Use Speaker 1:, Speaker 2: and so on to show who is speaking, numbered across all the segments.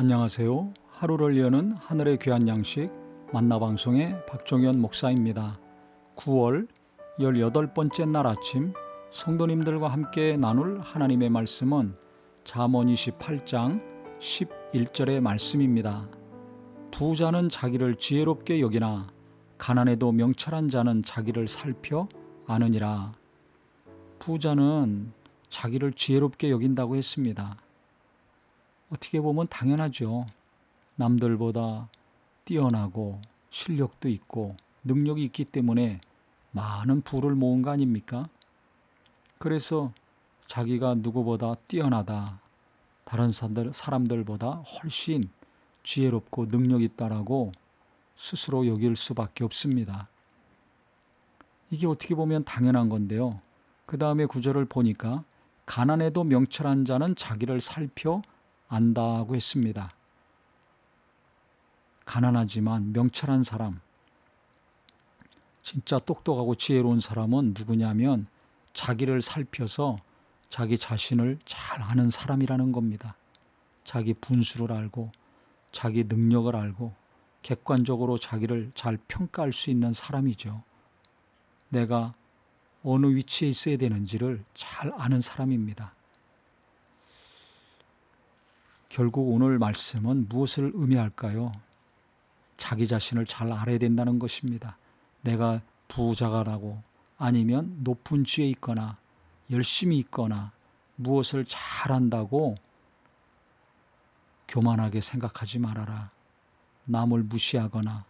Speaker 1: 안녕하세요. 하루를 여는 하늘의 귀한 양식 만나방송의 박종현 목사입니다. 9월 18번째 날 아침 성도님들과 함께 나눌 하나님의 말씀은 잠언 28장 11절의 말씀입니다. 부자는 자기를 지혜롭게 여기나 가난해도 명철한 자는 자기를 살펴 아느니라. 부자는 자기를 지혜롭게 여긴다고 했습니다. 어떻게 보면 당연하죠. 남들보다 뛰어나고 실력도 있고 능력이 있기 때문에 많은 부를 모은 거 아닙니까? 그래서 자기가 누구보다 뛰어나다, 다른 사람들보다 훨씬 지혜롭고 능력 있다라고 스스로 여길 수밖에 없습니다. 이게 어떻게 보면 당연한 건데요. 그 다음에 구절을 보니까 가난해도 명철한 자는 자기를 살펴 안다고 했습니다. 가난하지만 명철한 사람, 진짜 똑똑하고 지혜로운 사람은 누구냐면 자기를 살펴서 자기 자신을 잘 아는 사람이라는 겁니다. 자기 분수를 알고 자기 능력을 알고 객관적으로 자기를 잘 평가할 수 있는 사람이죠. 내가 어느 위치에 있어야 되는지를 잘 아는 사람입니다. 결국 오늘 말씀은 무엇을 의미할까요? 자기 자신을 잘 알아야 된다는 것입니다. 내가 부자가라고 아니면 높은 지에 있거나 열심히 있거나 무엇을 잘한다고 교만하게 생각하지 말아라. 남을 무시하거나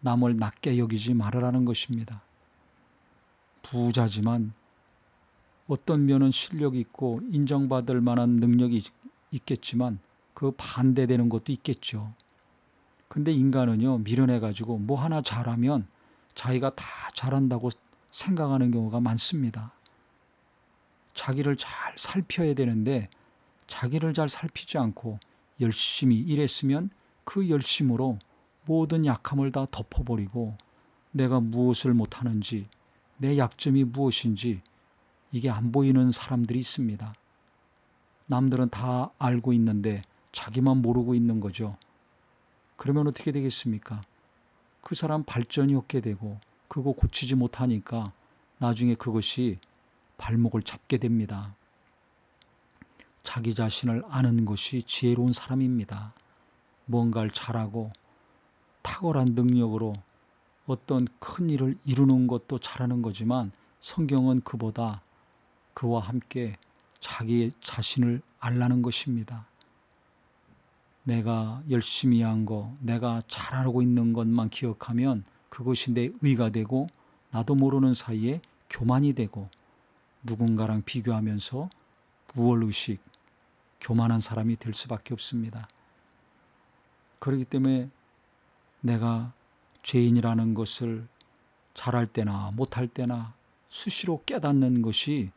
Speaker 1: 남을 낮게 여기지 말아라는 것입니다. 부자지만 어떤 면은 실력이 있고 인정받을 만한 능력이 있겠지만 그 반대되는 것도 있겠죠. 근데 인간은요, 미련해가지고 뭐 하나 잘하면 자기가 다 잘한다고 생각하는 경우가 많습니다. 자기를 잘 살펴야 되는데 자기를 잘 살피지 않고 열심히 일했으면 그 열심으로 모든 약함을 다 덮어버리고 내가 무엇을 못하는지, 내 약점이 무엇인지 이게 안 보이는 사람들이 있습니다. 남들은 다 알고 있는데 자기만 모르고 있는 거죠. 그러면 어떻게 되겠습니까? 그 사람 발전이 없게 되고 그거 고치지 못하니까 나중에 그것이 발목을 잡게 됩니다. 자기 자신을 아는 것이 지혜로운 사람입니다. 뭔가를 잘하고 탁월한 능력으로 어떤 큰 일을 이루는 것도 잘하는 거지만 성경은 그와 함께 자기 자신을 알라는 것입니다. 내가 열심히 한 거, 내가 잘하고 있는 것만 기억하면 그것이 내 의가 되고 나도 모르는 사이에 교만이 되고 누군가랑 비교하면서 우월의식, 교만한 사람이 될 수밖에 없습니다. 그렇기 때문에 내가 죄인이라는 것을 잘할 때나 못할 때나 수시로 깨닫는 것이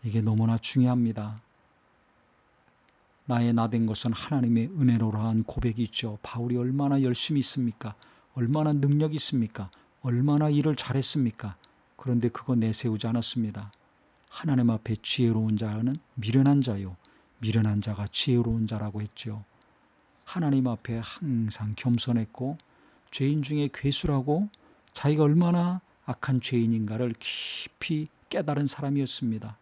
Speaker 1: 이게 너무나 중요합니다. 나의 나된 것은 하나님의 은혜로라는 고백이 있죠. 바울이 얼마나 열심히 있습니까? 얼마나 능력이 있습니까? 얼마나 일을 잘했습니까? 그런데 그거 내세우지 않았습니다. 하나님 앞에 지혜로운 자는 미련한 자요. 미련한 자가 지혜로운 자라고 했죠. 하나님 앞에 항상 겸손했고 죄인 중에 괴수라고 자기가 얼마나 악한 죄인인가를 깊이 깨달은 사람이었습니다.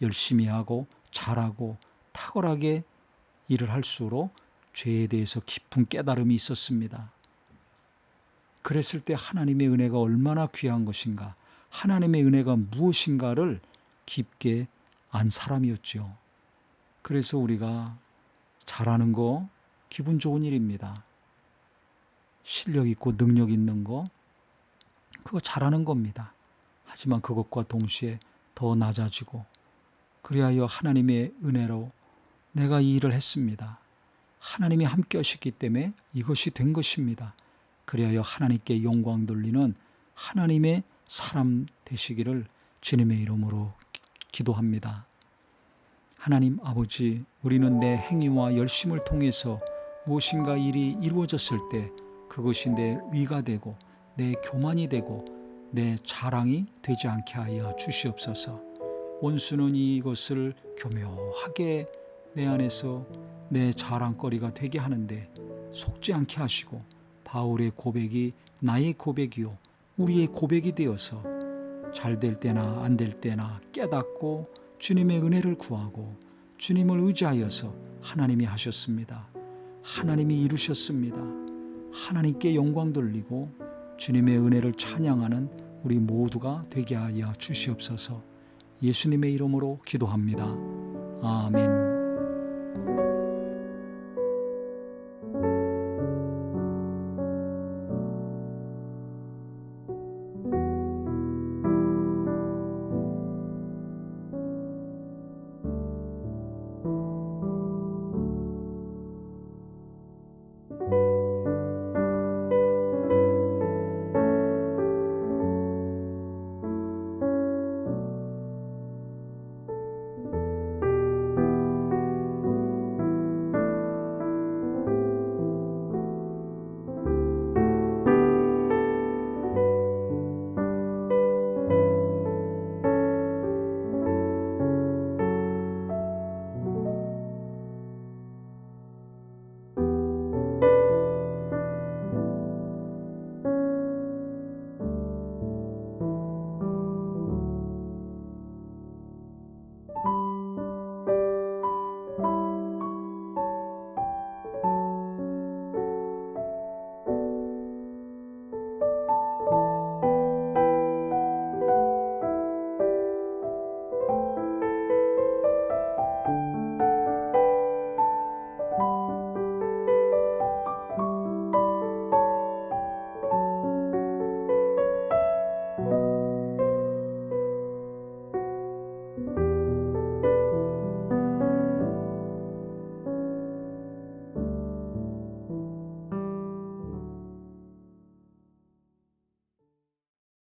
Speaker 1: 열심히 하고 잘하고 탁월하게 일을 할수록 죄에 대해서 깊은 깨달음이 있었습니다. 그랬을 때 하나님의 은혜가 얼마나 귀한 것인가, 하나님의 은혜가 무엇인가를 깊게 안 사람이었죠. 그래서 우리가 잘하는 거 기분 좋은 일입니다. 실력 있고 능력 있는 거 그거 잘하는 겁니다. 하지만 그것과 동시에 더 낮아지고 그리하여 하나님의 은혜로 내가 이 일을 했습니다. 하나님이 함께 하셨기 때문에 이것이 된 것입니다. 그리하여 하나님께 영광 돌리는 하나님의 사람 되시기를 주님의 이름으로 기도합니다. 하나님 아버지, 우리는 내 행위와 열심을 통해서 무엇인가 일이 이루어졌을 때 그것이 내 의가 되고 내 교만이 되고 내 자랑이 되지 않게 하여 주시옵소서. 원수는 이것을 교묘하게 내 안에서 내 자랑거리가 되게 하는데 속지 않게 하시고 바울의 고백이 나의 고백이요 우리의 고백이 되어서 잘 될 때나 안 될 때나 깨닫고 주님의 은혜를 구하고 주님을 의지하여서 하나님이 하셨습니다. 하나님이 이루셨습니다. 하나님께 영광 돌리고 주님의 은혜를 찬양하는 우리 모두가 되게 하여 주시옵소서. 예수님의 이름으로 기도합니다. 아멘.